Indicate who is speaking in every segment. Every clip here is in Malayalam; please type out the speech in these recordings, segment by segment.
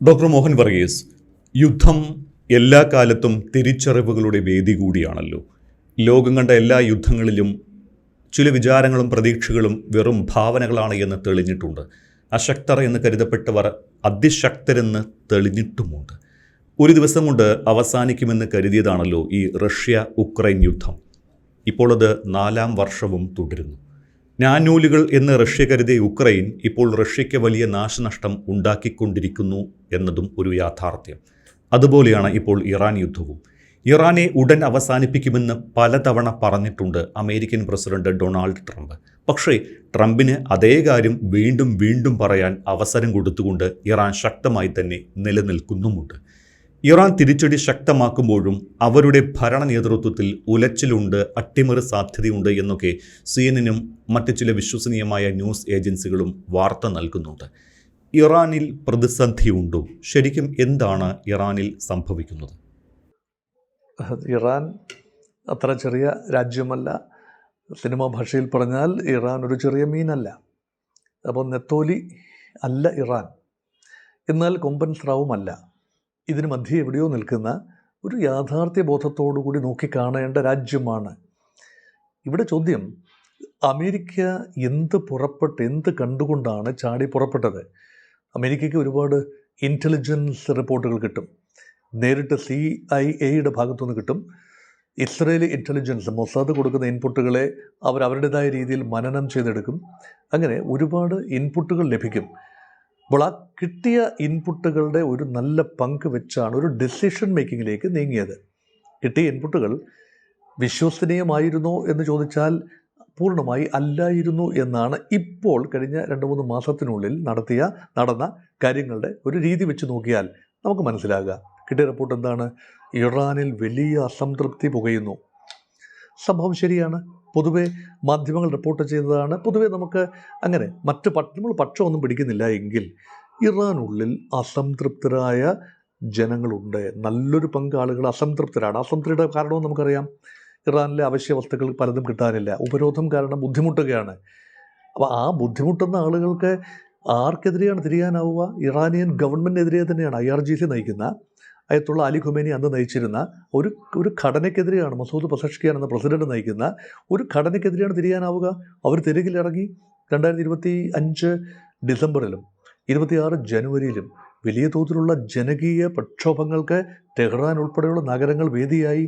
Speaker 1: ഡോക്ടർ മോഹൻ വർഗീസ്, യുദ്ധം എല്ലാ കാലത്തും തിരിച്ചറിവുകളുടെ വേദി കൂടിയാണല്ലോ. ലോകം കണ്ട എല്ലാ യുദ്ധങ്ങളിലും ചില വിചാരങ്ങളും പ്രതീക്ഷകളും വെറും ഭാവനകളാണ് എന്ന് തെളിഞ്ഞിട്ടുണ്ട്. അശക്തർ എന്ന് കരുതപ്പെട്ടവർ അതിശക്തരെന്ന് തെളിഞ്ഞിട്ടുമുണ്ട്. ഒരു ദിവസം കൊണ്ട് അവസാനിക്കുമെന്ന് കരുതിയതാണല്ലോ ഈ റഷ്യ ഉക്രൈൻ യുദ്ധം. ഇപ്പോൾ അത് 4-ാം വർഷവും തുടരുന്നു. ഞാനൂലുകൾ എന്ന് റഷ്യ കരുതിയ യുക്രൈൻ ഇപ്പോൾ റഷ്യയ്ക്ക് വലിയ നാശനഷ്ടം ഉണ്ടാക്കിക്കൊണ്ടിരിക്കുന്നു എന്നതും ഒരു യാഥാർത്ഥ്യം. അതുപോലെയാണ് ഇപ്പോൾ ഇറാൻ യുദ്ധവും. ഇറാനെ ഉടൻ അവസാനിപ്പിക്കുമെന്ന് പലതവണ പറഞ്ഞിട്ടുണ്ട് അമേരിക്കൻ പ്രസിഡന്റ് ഡൊണാൾഡ് ട്രംപ്. പക്ഷേ ട്രംപിന് അതേ കാര്യം വീണ്ടും വീണ്ടും പറയാൻ അവസരം കൊടുത്തുകൊണ്ട് ഇറാൻ ശക്തമായി തന്നെ നിലനിൽക്കുന്നുമുണ്ട്. ഇറാൻ തിരിച്ചടി ശക്തമാക്കുമ്പോഴും അവരുടെ ഭരണ നേതൃത്വത്തിൽ ഉലച്ചിലുണ്ട്, അട്ടിമറി സാധ്യതയുണ്ട് എന്നൊക്കെ CNN-നും മറ്റ് ചില വിശ്വസനീയമായ ന്യൂസ് ഏജൻസികളും വാർത്ത നൽകുന്നുണ്ട്. ഇറാനിൽ പ്രതിസന്ധിയുണ്ടോ? ശരിക്കും എന്താണ് ഇറാനിൽ സംഭവിക്കുന്നത്?
Speaker 2: ഇറാൻ അത്ര ചെറിയ രാജ്യമല്ല. സിനിമ ഭാഷയിൽ പറഞ്ഞാൽ ഇറാൻ ഒരു ചെറിയ മീനല്ല. അപ്പോൾ നെത്തോലി അല്ല ഇറാൻ, എന്നാൽ കൊമ്പൻ സ്രാവുമല്ല. ഇതിന് മധ്യേ എവിടെയോ നിൽക്കുന്ന ഒരു യാഥാർത്ഥ്യ ബോധത്തോടു കൂടി നോക്കിക്കാണേണ്ട രാജ്യമാണ്. ഇവിടെ ചോദ്യം, അമേരിക്ക എന്ത് കണ്ടുകൊണ്ടാണ് ചാടി പുറപ്പെട്ടത്? അമേരിക്കയ്ക്ക് ഒരുപാട് ഇൻ്റലിജൻസ് റിപ്പോർട്ടുകൾ കിട്ടും. നേരിട്ട് CIA ഭാഗത്തുനിന്ന് കിട്ടും. ഇസ്രയേലി ഇൻ്റലിജൻസ് മൊസാദ് കൊടുക്കുന്ന ഇൻപുട്ടുകളെ അവരുടേതായ രീതിയിൽ മനനം ചെയ്തെടുക്കും. അങ്ങനെ ഒരുപാട് ഇൻപുട്ടുകൾ ലഭിക്കും. അപ്പോൾ ആ കിട്ടിയ ഇൻപുട്ടുകളുടെ ഒരു നല്ല പങ്ക് വെച്ചാണ് ഒരു ഡെസിഷൻ മേക്കിങ്ങിലേക്ക് നീങ്ങിയത്. കിട്ടിയ ഇൻപുട്ടുകൾ വിശ്വസനീയമായിരുന്നോ എന്ന് ചോദിച്ചാൽ പൂർണ്ണമായി അല്ലായിരുന്നു എന്നാണ് ഇപ്പോൾ കഴിഞ്ഞ 2-3 മാസത്തിനുള്ളിൽ നടന്ന കാര്യങ്ങളുടെ ഒരു രീതി വെച്ച് നോക്കിയാൽ നമുക്ക് മനസ്സിലാകുക. കിട്ടിയ റിപ്പോർട്ട് എന്താണ്? ഇറാനിൽ വലിയ അസംതൃപ്തി പുകയുന്നു. സംഭവം ശരിയാണ്. പൊതുവെ മാധ്യമങ്ങൾ റിപ്പോർട്ട് ചെയ്തതാണ്. പൊതുവെ നമുക്ക് അങ്ങനെ നമ്മൾ പക്ഷമൊന്നും പിടിക്കുന്നില്ല എങ്കിൽ ഇറാനുള്ളിൽ അസംതൃപ്തരായ ജനങ്ങളുണ്ട്. നല്ലൊരു പങ്ക് ആളുകൾ അസംതൃപ്തരാണ്. അസംതൃപ്തിയുടെ കാരണവും നമുക്കറിയാം. ഇറാനിലെ അവശ്യ വസ്തുക്കൾ പലതും കിട്ടാനില്ല. ഉപരോധം കാരണം ബുദ്ധിമുട്ടുകയാണ്. അപ്പോൾ ആ ബുദ്ധിമുട്ടുന്ന ആളുകൾക്ക് ആർക്കെതിരെയാണ് തിരിയാനാവുക? ഇറാനിയൻ ഗവൺമെൻറ്റിനെതിരെ തന്നെയാണ്. IRGC നയിക്കുന്ന അയത്തുള്ള അലി ഖുമൈനി അന്ന് നയിച്ചിരുന്ന ഒരു ഘടനയ്ക്കെതിരെയാണ്. മസൂദ് പെസഷ്കിയാൻ എന്ന പ്രസിഡന്റ് നയിക്കുന്ന ഒരു ഘടനയ്ക്കെതിരെയാണ് തിരിയാനാവുക. അവർ തെരുവിലിറങ്ങി 2025 ഡിസംബറിലും 26 ജനുവരിയിലും വലിയ തോതിലുള്ള ജനകീയ പ്രക്ഷോഭങ്ങൾക്ക് ടെഹ്റാൻ ഉൾപ്പെടെയുള്ള നഗരങ്ങൾ വേദിയായി.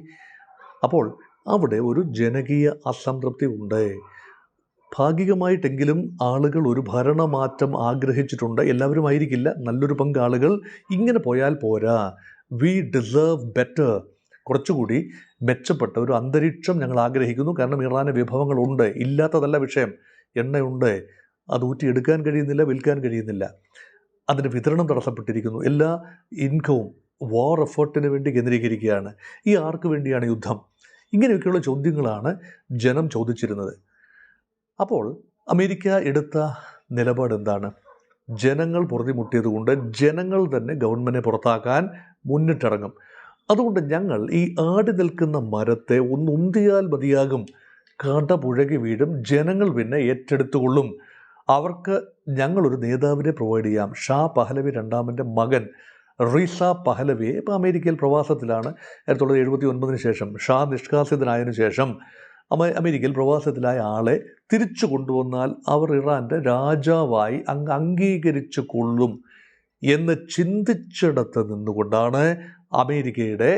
Speaker 2: അപ്പോൾ അവിടെ ഒരു ജനകീയ അസംതൃപ്തി ഉണ്ട്. ഭാഗികമായിട്ടെങ്കിലും ആളുകൾ ഒരു ഭരണമാറ്റം ആഗ്രഹിച്ചിട്ടുണ്ട്. എല്ലാവരും ആയിരിക്കില്ല, നല്ലൊരു പങ്ക് ആളുകൾ ഇങ്ങനെ പോയാൽ പോരാ, വി ഡിസേർവ് ബെറ്റർ, കുറച്ചുകൂടി മെച്ചപ്പെട്ട ഒരു അന്തരീക്ഷം ഞങ്ങൾ ആഗ്രഹിക്കുന്നു. കാരണം ഇറാന് വിഭവങ്ങളുണ്ട്, ഇല്ലാത്തതല്ല വിഷയം. എണ്ണയുണ്ട്, അത് ഊറ്റിയെടുക്കാൻ കഴിയുന്നില്ല, വിൽക്കാൻ കഴിയുന്നില്ല, അതിന് വിതരണം തടസ്സപ്പെട്ടിരിക്കുന്നു. എല്ലാ ഇൻകവും വാർ എഫേർട്ടിന് വേണ്ടി കേന്ദ്രീകരിക്കുകയാണ്. ഈ ആർക്ക് വേണ്ടിയാണ് യുദ്ധം? ഇങ്ങനെയൊക്കെയുള്ള ചോദ്യങ്ങളാണ് ജനം ചോദിച്ചിരുന്നത്. അപ്പോൾ അമേരിക്ക എടുത്ത നിലപാട് എന്താണ്? ജനങ്ങൾ പൊറുതിമുട്ടിയതുകൊണ്ട് ജനങ്ങൾ തന്നെ ഗവൺമെൻറ്റിനെ പുറത്താക്കാൻ മുന്നിട്ടിറങ്ങും. അതുകൊണ്ട് ഞങ്ങൾ ഈ ആടി നിൽക്കുന്ന മരത്തെ ഒന്ന് ഉന്തിയാൽ മതിയാകും, കട പുഴകി വീഴും, ജനങ്ങൾ പിന്നെ ഏറ്റെടുത്തുകൊള്ളും. അവർക്ക് ഞങ്ങളൊരു നേതാവിനെ പ്രൊവൈഡ് ചെയ്യാം. ഷാ പഹലവി രണ്ടാമൻ്റെ മകൻ റിസ പഹലവിയെ ഇപ്പോൾ അമേരിക്കയിൽ പ്രവാസത്തിലാണ്. 1979 ശേഷം ഷാ നിഷ്കാസിതനായതിനു ശേഷം അമേരിക്കയിൽ പ്രവാസത്തിലായ ആളെ തിരിച്ചു കൊണ്ടുവന്നാൽ അവർ ഇറാൻ്റെ രാജാവായി അംഗീകരിച്ചു കൊള്ളും എന്ന് ചിന്തിച്ചിടത്ത് നിന്നുകൊണ്ടാണ് അമേരിക്കയുടെ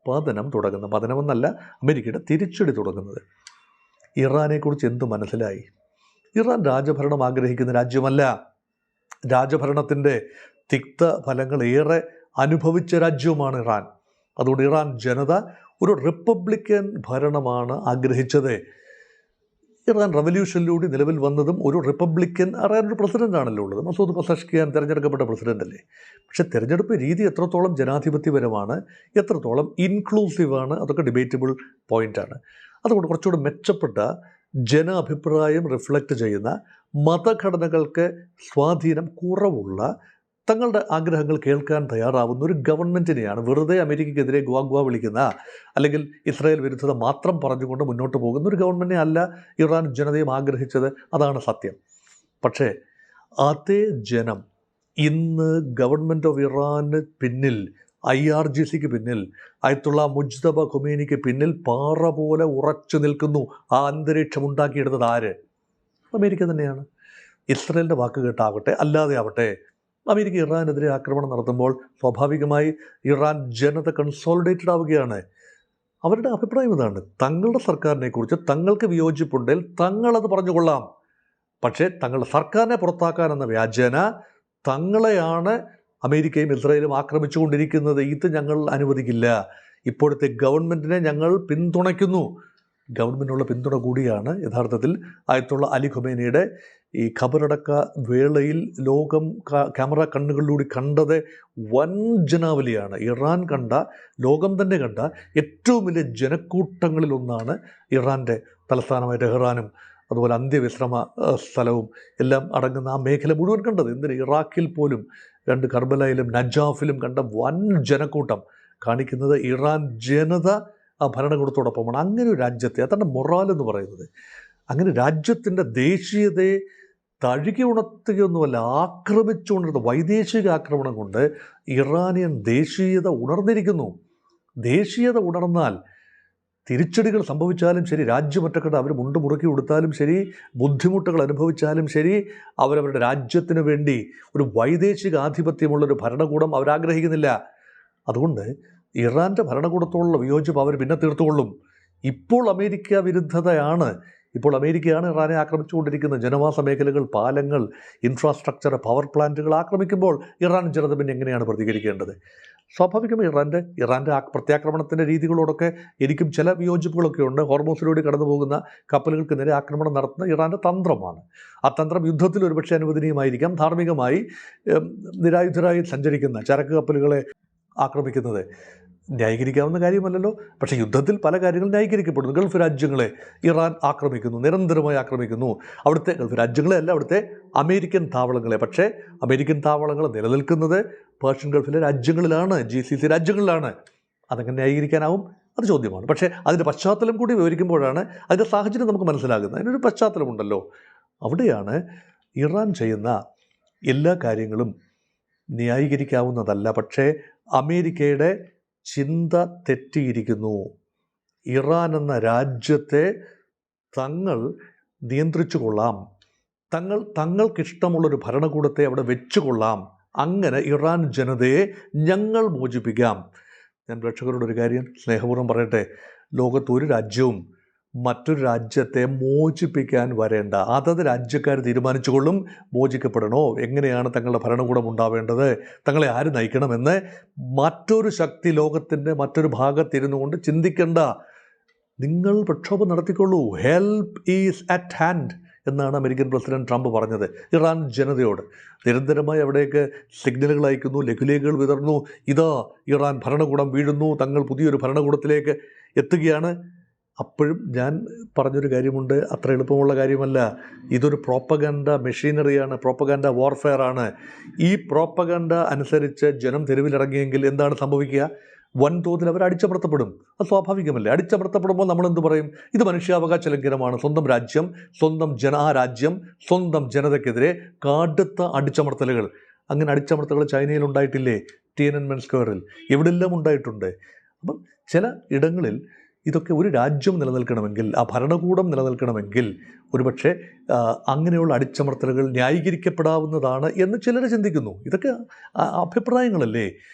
Speaker 2: പതനം തുടങ്ങുന്നത്. പതനമെന്നല്ല, അമേരിക്കയുടെ തിരിച്ചടി തുടങ്ങുന്നത്. ഇറാനെക്കുറിച്ച് എന്തു മനസ്സിലായി? ഇറാൻ രാജഭരണം ആഗ്രഹിക്കുന്ന രാജ്യമല്ല. രാജഭരണത്തിൻ്റെ തിക്ത ഫലങ്ങൾ ഏറെ അനുഭവിച്ച രാജ്യവുമാണ് ഇറാൻ. അതുകൊണ്ട് ഇറാൻ ജനത ഒരു റിപ്പബ്ലിക്കൻ ഭരണമാണ് ആഗ്രഹിച്ചത്. ഇറാൻ റവല്യൂഷനിലൂടെ നിലവിൽ വന്നതും ഒരു റിപ്പബ്ലിക്കൻ ഒരു പ്രസിഡൻ്റാണല്ലോ ഉള്ളത്. മസൂദ് പെസഷ്കിയാൻ തിരഞ്ഞെടുക്കപ്പെട്ട പ്രസിഡൻ്റല്ലേ. പക്ഷേ തിരഞ്ഞെടുപ്പ് രീതി എത്രത്തോളം ജനാധിപത്യപരമാണ്, എത്രത്തോളം ഇൻക്ലൂസീവാണ്, അതൊക്കെ ഡിബേറ്റബിൾ പോയിൻ്റാണ്. അതുകൊണ്ട് കുറച്ചുകൂടി മെച്ചപ്പെട്ട ജനാഭിപ്രായം റിഫ്ലക്റ്റ് ചെയ്യുന്ന, മതഘടനകൾക്ക് സ്വാധീനം കുറവുള്ള, തങ്ങളുടെ ആഗ്രഹങ്ങൾ കേൾക്കാൻ തയ്യാറാവുന്ന ഒരു ഗവൺമെൻറ്റിനെയാണ്, വെറുതെ അമേരിക്കയ്ക്കെതിരെ ഗ്വാ വിളിക്കുന്ന അല്ലെങ്കിൽ ഇസ്രായേൽ വിരുദ്ധത മാത്രം പറഞ്ഞുകൊണ്ട് മുന്നോട്ട് പോകുന്ന ഒരു ഗവൺമെൻറ്റിനെ അല്ല ഇറാൻ ജനതയും ആഗ്രഹിച്ചത്. അതാണ് സത്യം. പക്ഷേ അതേ ജനം ഇന്ന് ഗവൺമെൻറ് ഓഫ് ഇറാന് പിന്നിൽ, IRGCക്ക് പിന്നിൽ, ആയത്തുള്ള മുജ്തബ ഖൊമേനിക്ക് പിന്നിൽ പാറ പോലെ ഉറച്ചു നിൽക്കുന്നു. ആ അന്തരീക്ഷം ഉണ്ടാക്കിയെടുത്തത് ആര്? അമേരിക്ക തന്നെയാണ്. ഇസ്രയേലിൻ്റെ വാക്ക് കേട്ടാകട്ടെ അല്ലാതെ ആവട്ടെ, അമേരിക്ക ഇറാനെതിരെ ആക്രമണം നടത്തുമ്പോൾ സ്വാഭാവികമായി ഇറാൻ ജനത കൺസോളിഡേറ്റഡ് ആവുകയാണ്. അവരുടെ അഭിപ്രായം ഇതാണ്: തങ്ങളുടെ സർക്കാരിനെ കുറിച്ച് തങ്ങൾക്ക് വിയോജിപ്പുണ്ടെങ്കിൽ തങ്ങളത് പറഞ്ഞുകൊള്ളാം. പക്ഷേ തങ്ങളുടെ സർക്കാരിനെ പുറത്താക്കാനെന്ന വ്യാജേന തങ്ങളെയാണ് അമേരിക്കയും ഇസ്രായേലും ആക്രമിച്ചുകൊണ്ടിരിക്കുന്നത്. ഇത് ഞങ്ങൾ അനുവദിക്കില്ല. ഇപ്പോഴത്തെ ഗവൺമെൻറ്റിനെ ഞങ്ങൾ പിന്തുണയ്ക്കുന്നു. ഗവൺമെൻറ്റിനുള്ള പിന്തുണ കൂടിയാണ് യഥാർത്ഥത്തിൽ ആയത്തുള്ള അലി ഖൊമേനിയുടെ ഈ ഖബറടക്ക വേളയിൽ ലോകം ക്യാമറ കണ്ണുകളിലൂടെ കണ്ടത് വൻ ജനാവലിയാണ്. ഇറാൻ കണ്ട, ലോകം തന്നെ കണ്ട ഏറ്റവും വലിയ ജനക്കൂട്ടങ്ങളിലൊന്നാണ് ഇറാൻ്റെ തലസ്ഥാനമായ ടെഹ്റാനും അതുപോലെ അന്ത്യവിശ്രമ സ്ഥലവും എല്ലാം അടങ്ങുന്ന ആ മേഖല മുഴുവൻ കണ്ടത്. എന്തിന്, ഇറാഖിൽ പോലും 2 കർബലയിലും നജാഫിലും കണ്ട വൻ ജനക്കൂട്ടം കാണിക്കുന്നത് ഇറാൻ ജനത ആ ഭരണകൂടത്തോടൊപ്പമാണ്. അങ്ങനെ ഒരു രാജ്യത്തെ, അതാണ് മൊറാൽ എന്ന് പറയുന്നത്. അങ്ങനെ രാജ്യത്തിൻ്റെ ദേശീയതയെ തഴുകി ഉണർത്തുകയൊന്നുമല്ല, ആക്രമിച്ചുകൊണ്ടിരുന്ന വൈദേശിക ആക്രമണം കൊണ്ട് ഇറാനിയൻ ദേശീയത ഉണർന്നിരിക്കുന്നു. ദേശീയത ഉണർന്നാൽ തിരിച്ചടികൾ സംഭവിച്ചാലും ശരി, രാജ്യമൊറ്റക്കെട്ട് അവർ മുണ്ട് മുറുക്കി കൊടുത്താലും ശരി, ബുദ്ധിമുട്ടുകൾ അനുഭവിച്ചാലും ശരി, അവരവരുടെ രാജ്യത്തിന് വേണ്ടി ഒരു വൈദേശിക ആധിപത്യമുള്ളൊരു ഭരണകൂടം അവരാഗ്രഹിക്കുന്നില്ല. അതുകൊണ്ട് ഇറാൻ്റെ ഭരണകൂടത്തോടുള്ള വിയോജിപ്പ് അവർ പിന്നെ തീർത്തുകൊള്ളും. ഇപ്പോൾ അമേരിക്ക വിരുദ്ധതയാണ്. ഇപ്പോൾ അമേരിക്കയാണ് ഇറാനെ ആക്രമിച്ചുകൊണ്ടിരിക്കുന്നത്. ജനവാസ മേഖലകൾ, പാലങ്ങൾ, ഇൻഫ്രാസ്ട്രക്ചർ, പവർ പ്ലാന്റുകൾ ആക്രമിക്കുമ്പോൾ ഇറാൻ ജനത പിന്നെ എങ്ങനെയാണ് പ്രതികരിക്കേണ്ടത്? സ്വാഭാവികമായി ഇറാൻ്റെ പ്രത്യാക്രമണത്തിൻ്റെ രീതികളോടൊക്കെ എനിക്കും ചില വിയോജിപ്പുകളൊക്കെ ഉണ്ട്. ഹോർമോസിലൂടെ കടന്നു പോകുന്ന കപ്പലുകൾക്ക് നേരെ ആക്രമണം നടത്തുന്ന ഇറാൻ്റെ തന്ത്രമാണ്. ആ തന്ത്രം യുദ്ധത്തിൽ ഒരുപക്ഷെ അനുവദനീയമായിരിക്കാം. ധാർമ്മികമായി നിരായുധരായി സഞ്ചരിക്കുന്ന ചരക്ക് കപ്പലുകളെ ആക്രമിക്കുന്നത് ന്യായീകരിക്കാവുന്ന കാര്യമല്ലല്ലോ. പക്ഷേ യുദ്ധത്തിൽ പല കാര്യങ്ങളും ന്യായീകരിക്കപ്പെടുന്നു. ഗൾഫ് രാജ്യങ്ങളെ ഇറാൻ ആക്രമിക്കുന്നു, നിരന്തരമായി ആക്രമിക്കുന്നു. അവിടുത്തെ ഗൾഫ് രാജ്യങ്ങളെ അല്ല, അവിടുത്തെ അമേരിക്കൻ താവളങ്ങളെ. പക്ഷേ അമേരിക്കൻ താവളങ്ങൾ നിലനിൽക്കുന്നത് പേർഷ്യൻ ഗൾഫിലെ രാജ്യങ്ങളിലാണ്, GCC രാജ്യങ്ങളിലാണ്. അതെങ്ങനെ ന്യായീകരിക്കാനാവും? അത് ചോദ്യമാണ്. പക്ഷേ അതിൻ്റെ പശ്ചാത്തലം കൂടി വിവരിക്കുമ്പോഴാണ് അതിൻ്റെ സാഹചര്യം നമുക്ക് മനസ്സിലാകുന്നത്. അതിനൊരു പശ്ചാത്തലമുണ്ടല്ലോ. അവിടെയാണ് ഇറാൻ ചെയ്യുന്ന എല്ലാ കാര്യങ്ങളും ന്യായീകരിക്കാവുന്നതല്ല. പക്ഷേ അമേരിക്കയുടെ ചിന്ത തെറ്റിയിരിക്കുന്നു. ഇറാൻ എന്ന രാജ്യത്തെ തങ്ങൾ നിയന്ത്രിച്ചു കൊള്ളാം, തങ്ങൾക്കിഷ്ടമുള്ളൊരു ഭരണകൂടത്തെ അവിടെ വെച്ചുകൊള്ളാം, അങ്ങനെ ഇറാൻ ജനതയെ ഞങ്ങൾ മോചിപ്പിക്കാം. ഞാൻ പ്രേക്ഷകരോട് ഒരു കാര്യം സ്നേഹപൂർവ്വം പറയട്ടെ: ലോകത്തൊരു രാജ്യവും മറ്റൊരു രാജ്യത്തെ മോചിപ്പിക്കാൻ വരേണ്ട. അതത് രാജ്യക്കാർ തീരുമാനിച്ചുകൊള്ളും മോചിക്കപ്പെടണോ, എങ്ങനെയാണ് തങ്ങളുടെ ഭരണകൂടം ഉണ്ടാവേണ്ടത്, തങ്ങളെ ആര് നയിക്കണമെന്ന് മറ്റൊരു ശക്തി ലോകത്തിൻ്റെ മറ്റൊരു ഭാഗത്തിരുന്നു കൊണ്ട് ചിന്തിക്കേണ്ട. നിങ്ങൾ പ്രക്ഷോഭം നടത്തിക്കൊള്ളൂ, ഹെൽപ്പ് ഈസ് അറ്റ് ഹാൻഡ് എന്നാണ് അമേരിക്കൻ പ്രസിഡന്റ് ട്രംപ് പറഞ്ഞത് ഇറാൻ ജനതയോട്. നിരന്തരമായി അവിടേക്ക് സിഗ്നലുകൾ അയക്കുന്നു, ലഘുലേഖകൾ വിതർന്നു. ഇതാ ഇറാൻ ഭരണകൂടം വീഴുന്നു, തങ്ങൾ പുതിയൊരു ഭരണകൂടത്തിലേക്ക് എത്തുകയാണ്. അപ്പോഴും ഞാൻ പറഞ്ഞൊരു കാര്യമുണ്ട്, അത്ര എളുപ്പമുള്ള കാര്യമല്ല. ഇതൊരു പ്രോപ്പഗൻഡ മെഷീനറിയാണ്, പ്രോപ്പഗൻഡ വാർഫെയർ ആണ്. ഈ പ്രോപ്പഗൻഡ അനുസരിച്ച് ജനം തെരുവിലിറങ്ങിയെങ്കിൽ എന്താണ് സംഭവിക്കുക? വൻതോതിൽ അവർ അടിച്ചമർത്തപ്പെടും. അത് സ്വാഭാവികമല്ലേ? അടിച്ചമർത്തപ്പെടുമ്പോൾ നമ്മളെന്ത് പറയും? ഇത് മനുഷ്യാവകാശ ലംഘനമാണ്, സ്വന്തം രാജ്യം, ആ രാജ്യം സ്വന്തം ജനതയ്ക്കെതിരെ കടുത്ത അടിച്ചമർത്തലുകൾ. അങ്ങനെ അടിച്ചമർത്തലുകൾ ചൈനയിൽ ഉണ്ടായിട്ടില്ലേ? ടിയനൻമെൻ സ്ക്വയറിൽ, എവിടെല്ലാം ഉണ്ടായിട്ടുണ്ട്. അപ്പം ചില ഇടങ്ങളിൽ ഇതൊക്കെ ഒരു രാജ്യം നിലനിൽക്കണമെങ്കിൽ, ആ ഭരണകൂടം നിലനിൽക്കണമെങ്കിൽ ഒരുപക്ഷെ അങ്ങനെയുള്ള അടിച്ചമർത്തലുകൾ ന്യായീകരിക്കപ്പെടാവുന്നതാണ് എന്ന് ചിലർ ചിന്തിക്കുന്നു. ഇതൊക്കെ അഭിപ്രായങ്ങളല്ലേ.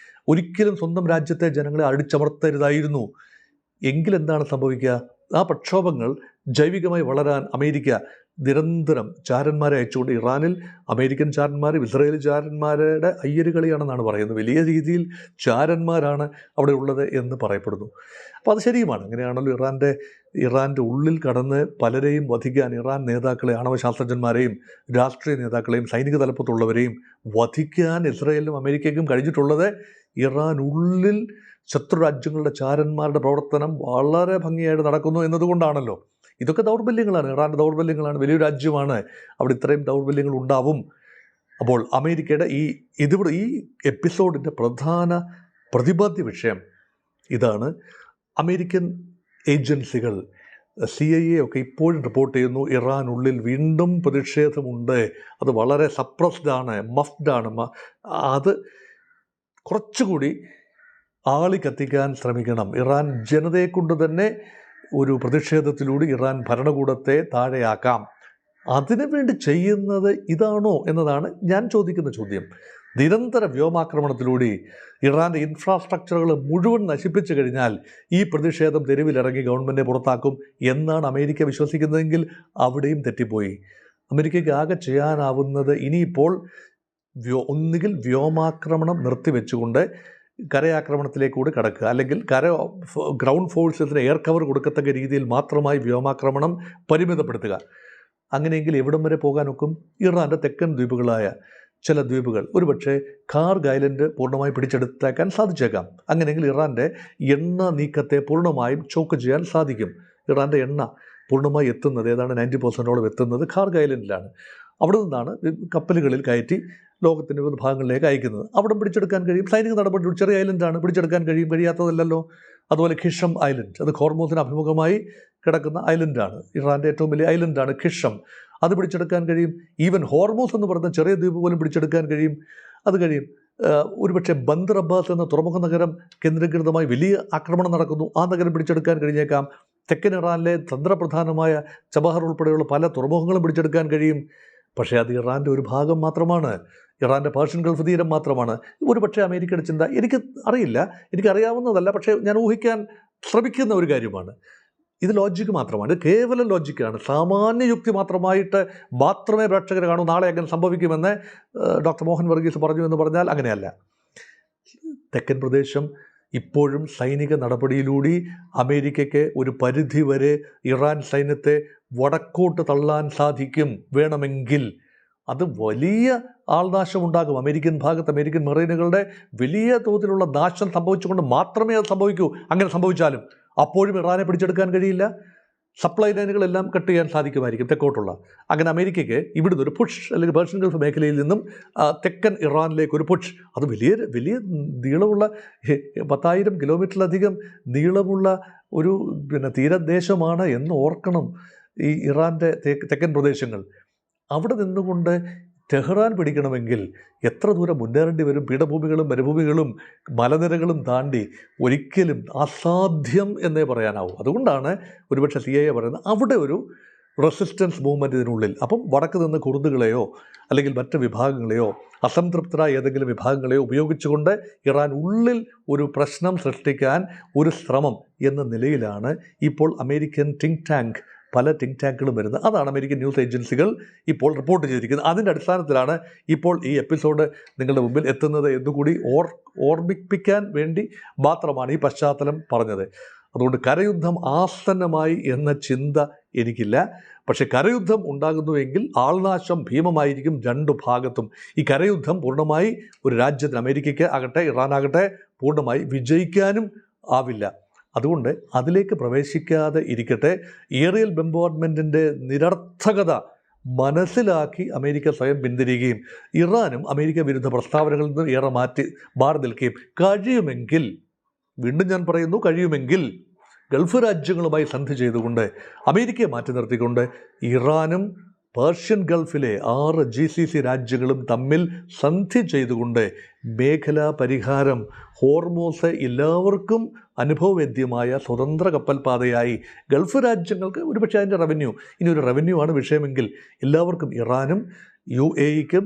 Speaker 2: ഒരിക്കലും സ്വന്തം രാജ്യത്തെ ജനങ്ങളെ അടിച്ചമർത്തരുതായിരുന്നു. എങ്കിലെന്താണ് സംഭവിക്കുക? ആ പ്രക്ഷോഭങ്ങൾ ജൈവികമായി വളരാൻ അമേരിക്ക നിരന്തരം ചാരന്മാരെ അയച്ചുകൊണ്ട്, ഇറാനിൽ അമേരിക്കൻ ചാരന്മാരും ഇസ്രായേലി ചാരന്മാരുടെ അയ്യരുകളിയാണെന്നാണ് പറയുന്നത്. വലിയ രീതിയിൽ ചാരന്മാരാണ് അവിടെ ഉള്ളത് എന്ന് പറയപ്പെടുന്നു. അപ്പോൾ അത് ശരിയുമാണ്. അങ്ങനെയാണല്ലോ ഇറാൻ്റെ ഉള്ളിൽ കടന്ന് പലരെയും വധിക്കാൻ, ഇറാൻ നേതാക്കളെ, ആണവശാസ്ത്രജ്ഞന്മാരെയും രാഷ്ട്രീയ നേതാക്കളെയും സൈനിക തലപ്പത്തുള്ളവരെയും വധിക്കാൻ ഇസ്രായേലിനും അമേരിക്കയ്ക്കും കഴിഞ്ഞിട്ടുള്ളത്. ഇറാൻ ഉള്ളിൽ ശത്രുരാജ്യങ്ങളുടെ ചാരന്മാരുടെ പ്രവർത്തനം വളരെ ഭംഗിയായിട്ട് നടക്കുന്നു എന്നതുകൊണ്ടാണല്ലോ. ഇതൊക്കെ ദൗർബല്യങ്ങളാണ്, ഇറാൻ്റെ ദൗർബല്യങ്ങളാണ്. വലിയൊരു രാജ്യമാണ്, അവിടെ ഇത്രയും ദൗർബല്യങ്ങൾ ഉണ്ടാവും. അപ്പോൾ അമേരിക്കയുടെ ഈ എപ്പിസോഡിൻ്റെ പ്രധാന പ്രതിപാദ്യ വിഷയം ഇതാണ്. അമേരിക്കൻ ഏജൻസികൾ CIA ഒക്കെ ഇപ്പോഴും റിപ്പോർട്ട് ചെയ്യുന്നു ഇറാനുള്ളിൽ വീണ്ടും പ്രതിഷേധമുണ്ട്, അത് വളരെ സപ്രസ്ഡാണ്, മഫ്ഡാണ്. അത് കുറച്ചുകൂടി ആളി കത്തിക്കാൻ ശ്രമിക്കണം. ഇറാൻ ജനതയെക്കൊണ്ട് തന്നെ ഒരു പ്രതിഷേധത്തിലൂടെ ഇറാൻ ഭരണകൂടത്തെ താഴെയാക്കാം. അതിനുവേണ്ടി ചെയ്യുന്നത് ഇതാണോ എന്നതാണ് ഞാൻ ചോദിക്കുന്ന ചോദ്യം. നിരന്തര വ്യോമാക്രമണത്തിലൂടെ ഇറാൻ്റെ ഇൻഫ്രാസ്ട്രക്ചറുകൾ മുഴുവൻ നശിപ്പിച്ചു കഴിഞ്ഞാൽ ഈ പ്രതിഷേധം തെരുവിലിറങ്ങി ഗവൺമെൻറ്റിനെ പുറത്താക്കും എന്നാണ് അമേരിക്ക വിശ്വസിക്കുന്നതെങ്കിൽ അവിടെയും തെറ്റിപ്പോയി. അമേരിക്കയ്ക്ക് ആകെ ചെയ്യാനാവുന്നത് ഇനിയിപ്പോൾ ഒന്നുകിൽ വ്യോമാക്രമണം നിർത്തിവെച്ചുകൊണ്ട് കരയാക്രമണത്തിലേക്കൂടെ കടക്കുക, അല്ലെങ്കിൽ ഗ്രൗണ്ട് ഫോഴ്സസിന് എയർ കവർ കൊടുക്കത്തക്ക രീതിയിൽ മാത്രമായി വ്യോമാക്രമണം പരിമിതപ്പെടുത്തുക. അങ്ങനെയെങ്കിൽ എവിടം വരെ പോകാനൊക്കും? ഇറാൻ്റെ തെക്കൻ ദ്വീപുകളായ ചില ദ്വീപുകൾ, ഒരുപക്ഷെ കാർഗ് ഐലൻഡ് പൂർണ്ണമായി പിടിച്ചെടുത്തേക്കാൻ സാധിച്ചേക്കാം. അങ്ങനെയെങ്കിൽ ഇറാൻ്റെ എണ്ണ നീക്കത്തെ പൂർണ്ണമായും ചോക്ക് ചെയ്യാൻ സാധിക്കും. ഇറാൻ്റെ എണ്ണ പൂർണ്ണമായി എത്തുന്നത് ഏതാണ്ട് 90% എത്തുന്നത് കാർഗ് ഐലൻഡിലാണ്. അവിടെ നിന്നാണ് കപ്പലുകളിൽ കയറ്റി ലോകത്തിൻ്റെ വിവിധ ഭാഗങ്ങളിലേക്ക് അയക്കുന്നത്. അവിടെ പിടിച്ചെടുക്കാൻ കഴിയും. സൈനിക നടപടി, ചെറിയ ഐലൻഡാണ്, പിടിച്ചെടുക്കാൻ കഴിയാത്തതല്ലല്ലോ. അതുപോലെ ഖിഷം ഐലൻഡ്, അത് ഹോർമൂസിന് അഭിമുഖമായി കിടക്കുന്ന ഐലൻഡാണ്. ഇറാൻ്റെ ഏറ്റവും വലിയ ഐലൻഡാണ് ഖിഷം. അത് പിടിച്ചെടുക്കാൻ കഴിയും. ഈവൻ ഹോർമൂസ് എന്ന് പറയുന്ന ചെറിയ ദ്വീപ് പോലും പിടിച്ചെടുക്കാൻ കഴിയും. അത് കഴിയും. ഒരുപക്ഷെ ബന്ദർ അബ്ബാസ് എന്ന തുറമുഖ നഗരം കേന്ദ്രീകൃതമായി വലിയ ആക്രമണം നടക്കുന്നു, ആ നഗരം പിടിച്ചെടുക്കാൻ കഴിഞ്ഞേക്കാം. തെക്കൻ ഇറാനിലെ തന്ത്രപ്രധാനമായ ചബഹർ ഉൾപ്പെടെയുള്ള പല തുറമുഖങ്ങളും പിടിച്ചെടുക്കാൻ കഴിയും. പക്ഷേ അത് ഇറാൻ്റെ ഒരു ഭാഗം മാത്രമാണ്, ഇറാൻ്റെ പേർഷ്യൻ ഗൾഫ് തീരം മാത്രമാണ്. ഒരുപക്ഷെ അമേരിക്കയുടെ ചിന്ത എനിക്ക് അറിയില്ല, എനിക്കറിയാവുന്നതല്ല, പക്ഷേ ഞാൻ ഊഹിക്കാൻ ശ്രമിക്കുന്ന ഒരു കാര്യമാണ്. ഇത് ലോജിക്ക് മാത്രമാണ്, ഇത് കേവലം ലോജിക്കാണ്, സാമാന്യ യുക്തി മാത്രമേ പ്രേക്ഷകർ കാണൂ. നാളെ അങ്ങനെ സംഭവിക്കുമെന്ന് ഡോക്ടർ മോഹൻ വർഗീസ് പറഞ്ഞു എന്ന് പറഞ്ഞാൽ അങ്ങനെയല്ല. തെക്കൻ പ്രദേശം ഇപ്പോഴും സൈനിക നടപടിയിലൂടെ അമേരിക്കയ്ക്ക് ഒരു പരിധിവരെ ഇറാൻ സൈന്യത്തെ വടക്കോട്ട് തള്ളാൻ സാധിക്കും. വേണമെങ്കിൽ അത് വലിയ ആൾനാശമുണ്ടാകും. അമേരിക്കൻ ഭാഗത്ത് അമേരിക്കൻ മെറീനുകളുടെ വലിയ തോതിലുള്ള നാശം സംഭവിച്ചുകൊണ്ട് മാത്രമേ അത് സംഭവിക്കൂ. അങ്ങനെ സംഭവിച്ചാലും അപ്പോഴും ഇറാനെ പിടിച്ചെടുക്കാൻ കഴിയില്ല. സപ്ലൈ ലൈനുകളെല്ലാം കട്ട് ചെയ്യാൻ സാധിക്കുമായിരിക്കും തെക്കോട്ടുള്ള. അങ്ങനെ അമേരിക്കയ്ക്ക് ഇവിടുന്ന് ഒരു പുഷ്, അല്ലെങ്കിൽ പേർഷ്യൻ ഗൾഫ് മേഖലയിൽ നിന്നും തെക്കൻ ഇറാനിലേക്ക് ഒരു പുഷ്, അത് വലിയ നീളമുള്ള 10,000 കിലോമീറ്ററിലധികം നീളമുള്ള ഒരു തീരദേശമാണ് എന്ന് ഓർക്കണം ഈ ഇറാൻ്റെ തെക്കൻ പ്രദേശങ്ങൾ. അവിടെ നിന്നുകൊണ്ട് ടെഹ്റാൻ പിടിക്കണമെങ്കിൽ എത്ര ദൂരം മുന്നേറേണ്ടി വരും? പീഠഭൂമികളും മരുഭൂമികളും മലനിരകളും താണ്ടി ഒരിക്കലും അസാധ്യം എന്നേ പറയാനാവും. അതുകൊണ്ടാണ് ഒരുപക്ഷെ CIA പറയുന്നത് അവിടെ ഒരു റെസിസ്റ്റൻസ് മൂവ്മെൻറ്റ് ഇതിനുള്ളിൽ. അപ്പം വടക്ക് നിന്ന് കുർദുകളെയോ അല്ലെങ്കിൽ മറ്റ് വിഭാഗങ്ങളെയോ അസംതൃപ്തരായ ഏതെങ്കിലും വിഭാഗങ്ങളെയോ ഉപയോഗിച്ചുകൊണ്ട് ഇറാൻ ഉള്ളിൽ ഒരു പ്രശ്നം സൃഷ്ടിക്കാൻ ഒരു ശ്രമം എന്ന നിലയിലാണ് ഇപ്പോൾ അമേരിക്കൻ പല തിങ്ക് ടാങ്കുകളും വരുന്നത്. അതാണ് അമേരിക്കൻ ന്യൂസ് ഏജൻസികൾ ഇപ്പോൾ റിപ്പോർട്ട് ചെയ്തിരിക്കുന്നത്. അതിൻ്റെ അടിസ്ഥാനത്തിലാണ് ഇപ്പോൾ ഈ എപ്പിസോഡ് നിങ്ങളുടെ മുമ്പിൽ എത്തുന്നത് എന്നുകൂടി ഓർമ്മിപ്പിക്കാൻ വേണ്ടി മാത്രമാണ് ഈ പശ്ചാത്തലം പറഞ്ഞത്. അതുകൊണ്ട് കരയുദ്ധം ആസന്നമായി എന്ന ചിന്ത എനിക്കില്ല. പക്ഷേ കരയുദ്ധം ഉണ്ടാകുന്നുവെങ്കിൽ ആൾനാശം ഭീമമായിരിക്കും രണ്ടു ഭാഗത്തും. ഈ കരയുദ്ധം പൂർണ്ണമായി ഒരു രാജ്യത്തിന്, അമേരിക്കയ്ക്ക് ആകട്ടെ ഇറാനാകട്ടെ, പൂർണ്ണമായി വിജയിക്കാനും ആവില്ല. അതുകൊണ്ട് അതിലേക്ക് പ്രവേശിക്കാതെ ഇരിക്കട്ടെ. ഏറിയൽ ബോംബാർഡ്മെൻറ്റിൻ്റെ നിരർത്ഥകത മനസ്സിലാക്കി അമേരിക്ക സ്വയം പിന്തിരിയുകയും ഇറാനും അമേരിക്ക വിരുദ്ധ പ്രസ്താവനകളിൽ നിന്ന് ഏറെ മാറി നിൽക്കുകയും കഴിയുമെങ്കിൽ, വീണ്ടും ഞാൻ പറയുന്നു, കഴിയുമെങ്കിൽ ഗൾഫ് രാജ്യങ്ങളുമായി സന്ധി ചെയ്തുകൊണ്ട് അമേരിക്കയെ മാറ്റി നിർത്തിക്കൊണ്ട് ഇറാനും പേർഷ്യൻ ഗൾഫിലെ 6 GCC രാജ്യങ്ങളും തമ്മിൽ സന്ധി ചെയ്തുകൊണ്ട് മേഖലാ പരിഹാരം, ഹോർമൂസ് എല്ലാവർക്കും അനുഭവവേദ്യമായ സ്വതന്ത്ര കപ്പൽ പാതയായി ഗൾഫ് രാജ്യങ്ങൾക്ക് ഒരുപക്ഷെ അതിൻ്റെ ഇനി ഒരു റവന്യൂ ആണ് വിഷയമെങ്കിൽ എല്ലാവർക്കും, ഇറാനും UAEക്കും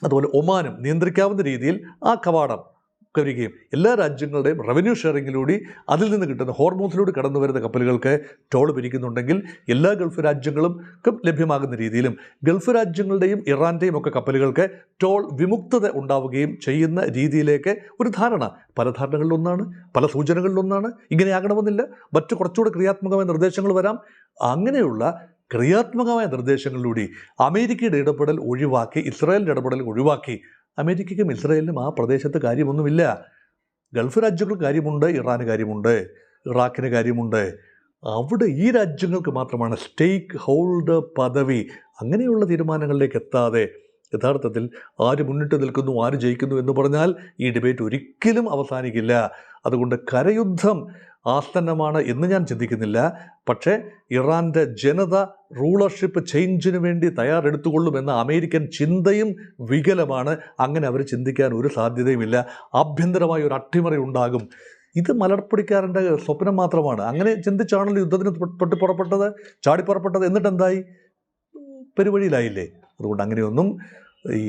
Speaker 2: അതുപോലെ ഒമാനും നിയന്ത്രിക്കാവുന്ന രീതിയിൽ ആ കവാടം വരികയും എല്ലാ രാജ്യങ്ങളുടെയും റവന്യൂ ഷെയറിങ്ങിലൂടെ അതിൽ നിന്ന് കിട്ടുന്ന ഹോർമൂസിലൂടെ കടന്നു വരുന്ന കപ്പലുകൾക്ക് ടോൾ പിരിക്കുന്നുണ്ടെങ്കിൽ എല്ലാ ഗൾഫ് രാജ്യങ്ങൾക്കും ലഭ്യമാകുന്ന രീതിയിലും ഗൾഫ് രാജ്യങ്ങളുടെയും ഇറാൻ്റെയും ഒക്കെ കപ്പലുകൾക്ക് ടോൾ വിമുക്തത ഉണ്ടാവുകയും ചെയ്യുന്ന രീതിയിലേക്ക് ഒരു ധാരണ, പല ധാരണകളിലൊന്നാണ്, പല സൂചനകളിലൊന്നാണ്. ഇങ്ങനെയാകണമെന്നില്ല, മറ്റു കുറച്ചുകൂടെ ക്രിയാത്മകമായ നിർദ്ദേശങ്ങൾ വരാം. അങ്ങനെയുള്ള ക്രിയാത്മകമായ നിർദ്ദേശങ്ങളിലൂടെ അമേരിക്കയുടെ ഇടപെടൽ ഒഴിവാക്കി, ഇസ്രായേലിൻ്റെ ഇടപെടൽ ഒഴിവാക്കി, അമേരിക്കയ്ക്കും ഇസ്രായേലിനും ആ പ്രദേശത്ത് കാര്യമൊന്നുമില്ല. ഗൾഫ് രാജ്യങ്ങൾക്ക് കാര്യമുണ്ട്, ഇറാന് കാര്യമുണ്ട്, ഇറാഖിന് കാര്യമുണ്ട്. അവിടെ ഈ രാജ്യങ്ങൾക്ക് മാത്രമാണ് സ്റ്റേക്ക് ഹോൾഡർ പദവി. അങ്ങനെയുള്ള തീരുമാനങ്ങളിലേക്ക് എത്താതെ യഥാർത്ഥത്തിൽ ആര് മുന്നിട്ട് നിൽക്കുന്നു, ആര് ജയിക്കുന്നു എന്ന് പറഞ്ഞാൽ ഈ ഡിബേറ്റ് ഒരിക്കലും അവസാനിക്കില്ല. അതുകൊണ്ട് കരയുദ്ധം ആസന്നമാണ് എന്ന് ഞാൻ ചിന്തിക്കുന്നില്ല. പക്ഷേ ഇറാൻ്റെ ജനത റൂളർഷിപ്പ് ചേഞ്ചിന് വേണ്ടി തയ്യാറെടുത്തുകൊള്ളുമെന്ന അമേരിക്കൻ ചിന്തയും വികലമാണ്. അങ്ങനെ അവർ ചിന്തിക്കാൻ ഒരു സാധ്യതയുമില്ല. ആഭ്യന്തരമായ ഒരു അട്ടിമറി ഉണ്ടാകും. ഇത് മലർപ്പൊടിക്കാരൻ്റെ സ്വപ്നം മാത്രമാണ്. അങ്ങനെ ചിന്തിച്ചാണല്ലോ യുദ്ധത്തിന് പൊട്ടിപ്പുറപ്പെട്ടത്, ചാടിപ്പുറപ്പെട്ടത്. എന്നിട്ടെന്തായി? പെരുവഴിയിലായില്ലേ? അതുകൊണ്ട് അങ്ങനെയൊന്നും ഈ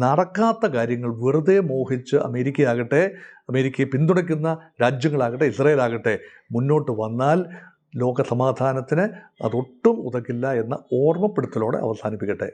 Speaker 2: നടക്കാത്ത കാര്യങ്ങൾ വെറുതെ മോഹിച്ച് അമേരിക്കയാകട്ടെ, അമേരിക്കയെ പിന്തുണയ്ക്കുന്ന രാജ്യങ്ങളാകട്ടെ, ഇസ്രായേലാകട്ടെ മുന്നോട്ട് വന്നാൽ ലോക സമാധാനത്തിന് അതൊട്ടും ഉതകില്ല എന്ന ഓർമ്മപ്പെടുത്തലോടെ അവസാനിപ്പിക്കട്ടെ.